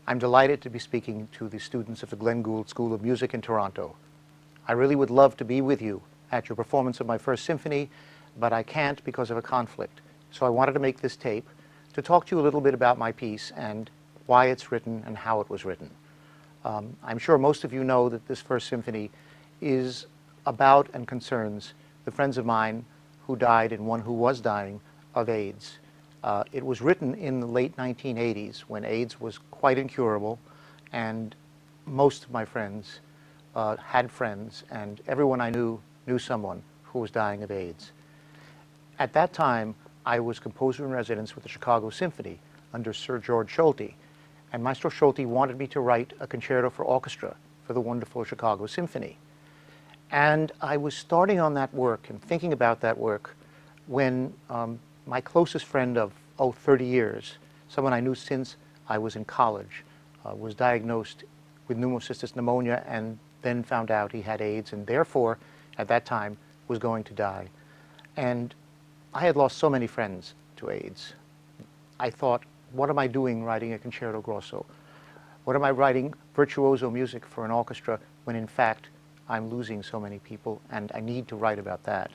I'm delighted to be speaking to the students of the Glenn Gould School of Music in Toronto. I really would love to be with you at your performance of my first symphony, but I can't because of a conflict. So I wanted to make this tape to talk to you a little bit about my piece and why it's written and how it was written. I'm sure most of you know that this first symphony is about and concerns the friends of mine who died and one who was dying of AIDS. It was written in the late 1980s when AIDS was quite incurable, and most of my friends had friends, and everyone I knew someone who was dying of AIDS. At that time, I was composer in residence with the Chicago Symphony under Sir George Solti, and Maestro Solti wanted me to write a concerto for orchestra for the wonderful Chicago Symphony. And I was starting on that work and thinking about that work when my closest friend of 30 years, someone I knew since I was in college, was diagnosed with pneumocystis pneumonia and then found out he had AIDS, and therefore at that time was going to die. And I had lost so many friends to AIDS. I thought, what am I doing writing a concerto grosso? What am I writing virtuoso music for an orchestra when in fact I'm losing so many people and I need to write about that?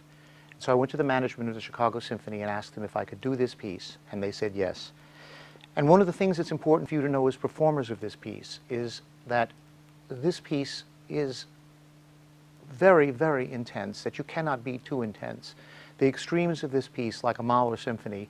So I went to the management of the Chicago Symphony and asked them if I could do this piece, and they said yes. And one of the things that's important for you to know as performers of this piece is that this piece is very, very intense, that you cannot be too intense. The extremes of this piece, like a Mahler symphony,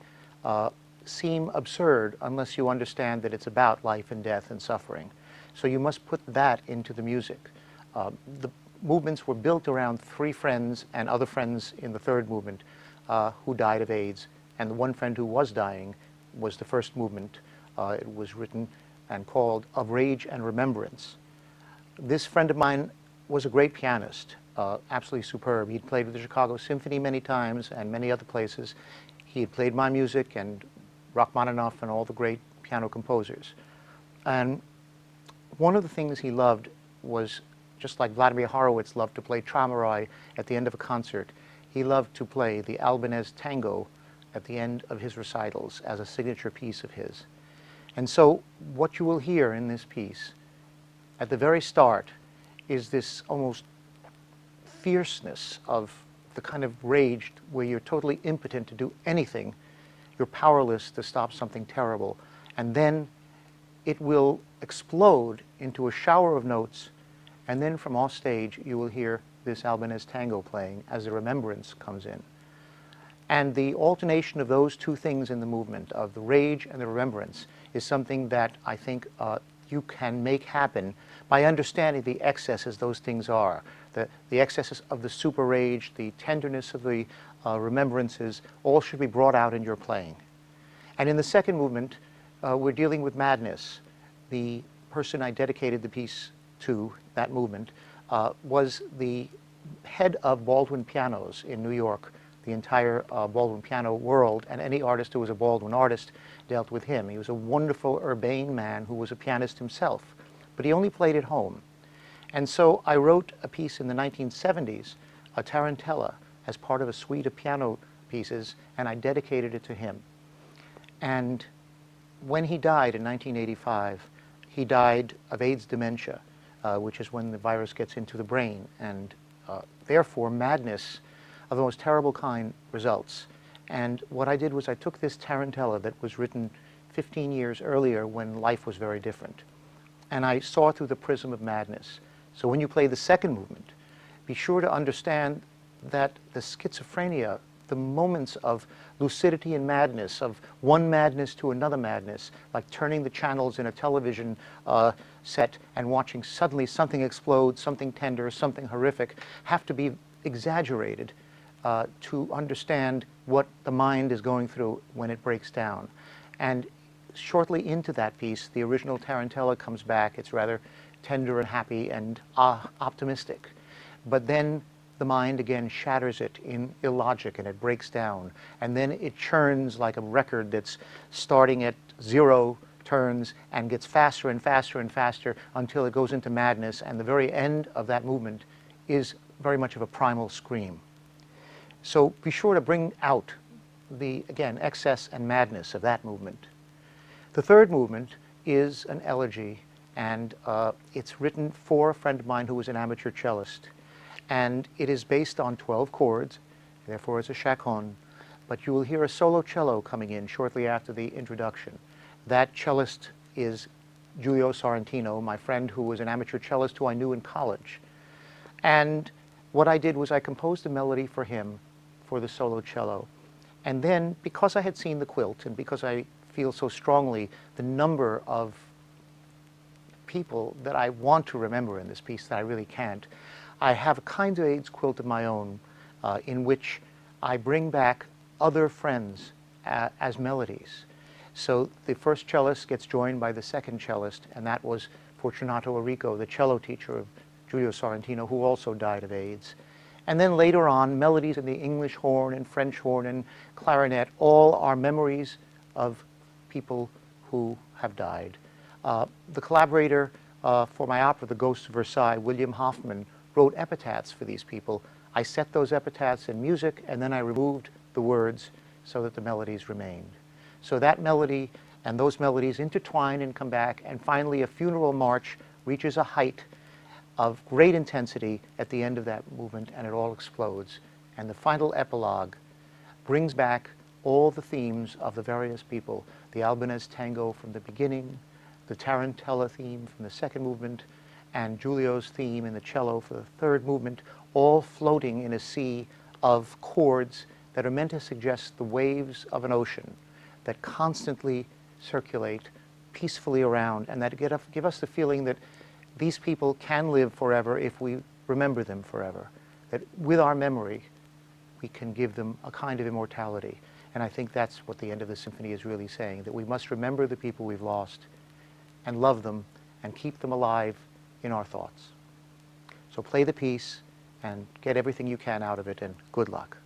seem absurd unless you understand that it's about life and death and suffering. So you must put that into the music. The movements were built around three friends and other friends in the third movement who died of AIDS, and the one friend who was dying was the first movement. It was written and called Of Rage and Remembrance. This friend of mine was a great pianist, absolutely superb. He'd played with the Chicago Symphony many times and many other places. He had played my music and Rachmaninoff and all the great piano composers. And one of the things he loved was, just like Vladimir Horowitz loved to play Traumerei at the end of a concert, he loved to play the Albanese tango at the end of his recitals as a signature piece of his. And so what you will hear in this piece at the very start is this almost fierceness of the kind of rage where you're totally impotent to do anything. You're powerless to stop something terrible. And then it will explode into a shower of notes, and then from off stage you will hear this Albanese tango playing as the remembrance comes in. And the alternation of those two things in the movement, of the rage and the remembrance, is something that I think you can make happen by understanding the excesses those things are. The excesses of the super rage, the tenderness of the remembrances, all should be brought out in your playing. And in the second movement, we're dealing with madness. The person I dedicated the piece to, that movement, was the head of Baldwin Pianos in New York. The entire Baldwin piano world, and any artist who was a Baldwin artist, dealt with him. He was a wonderful, urbane man who was a pianist himself, but he only played at home. And so I wrote a piece in the 1970s, a tarantella, as part of a suite of piano pieces, and I dedicated it to him. And when he died in 1985, he died of AIDS dementia, which is when the virus gets into the brain, and therefore madness of the most terrible kind results. And what I did was I took this tarantella that was written 15 years earlier when life was very different, and I saw through the prism of madness. So when you play the second movement, be sure to understand that the schizophrenia, the moments of lucidity and madness, of one madness to another madness, like turning the channels in a television set and watching suddenly something explode, something tender, something horrific, have to be exaggerated to understand what the mind is going through when it breaks down. And shortly into that piece, the original tarantella comes back. It's rather tender and happy and optimistic. But then the mind again shatters it in illogic and it breaks down. And then it churns like a record that's starting at 0 turns and gets faster and faster and faster until it goes into madness. And the very end of that movement is very much of a primal scream. So be sure to bring out the, again, excess and madness of that movement. The third movement is an elegy, and it's written for a friend of mine who was an amateur cellist. And it is based on 12 chords, therefore it's a chaconne, but you will hear a solo cello coming in shortly after the introduction. That cellist is Giulio Sorrentino, my friend who was an amateur cellist who I knew in college. And what I did was I composed a melody for him for the solo cello. And then, because I had seen the quilt, and because I feel so strongly the number of people that I want to remember in this piece that I really can't, I have a kind of AIDS quilt of my own in which I bring back other friends as melodies. So the first cellist gets joined by the second cellist, and that was Fortunato Arrico, the cello teacher of Giulio Sorrentino, who also died of AIDS. And then later on, melodies in the English horn and French horn and clarinet, all are memories of people who have died. The collaborator for my opera, The Ghost of Versailles, William Hoffman, wrote epitaphs for these people. I set those epitaphs in music, and then I removed the words so that the melodies remained. So that melody and those melodies intertwine and come back, and finally a funeral march reaches a height of great intensity at the end of that movement, and it all explodes. And the final epilogue brings back all the themes of the various people, the Albanese tango from the beginning, the Tarantella theme from the second movement, and Giulio's theme in the cello for the third movement, all floating in a sea of chords that are meant to suggest the waves of an ocean that constantly circulate peacefully around, and that give us the feeling that these people can live forever if we remember them forever. That with our memory, we can give them a kind of immortality. And I think that's what the end of the symphony is really saying, that we must remember the people we've lost and love them and keep them alive in our thoughts. So play the piece and get everything you can out of it, and good luck.